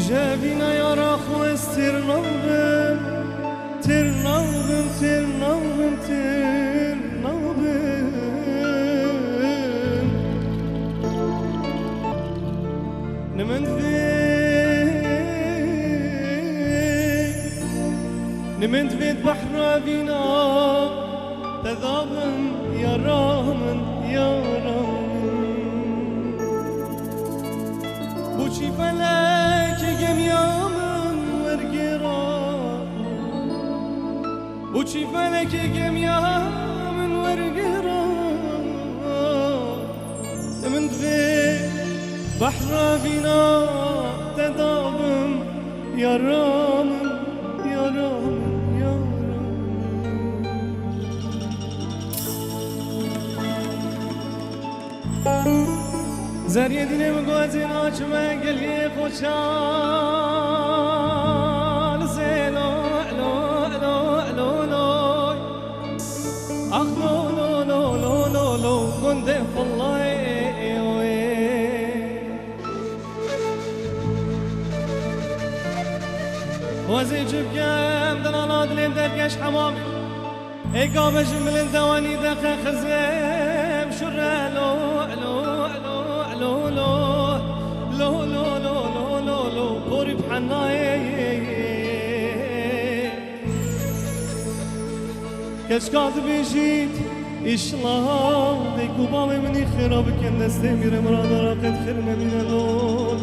جابينا يا راخوس ترنوبم ترنوبم ترنوبم ترنوبم نمند فيت بحر بينا تذابن يا رامن يا رامن بوشي فلك جميامن ورقرا بوشي فلك جميامن ورقرا نمند فيت بحر بينا تذابن يا رامن يا رامن زرية ديني مقوزين عاجمة قلبي خوشال زيلو لو لو لو لو أخ لو لو لو لو لو لو كنت والله وزي جبكام دلالات لين دركش حمامي إيقابة جمل الدواني دقا خزيم شرع لو لو لو لو لو لو لو لو لو لو بوري بحناي كشكات بيجيت إشلاو ديكو بالي مني خراب كان نستمر مراد راقد خيرنا من اللون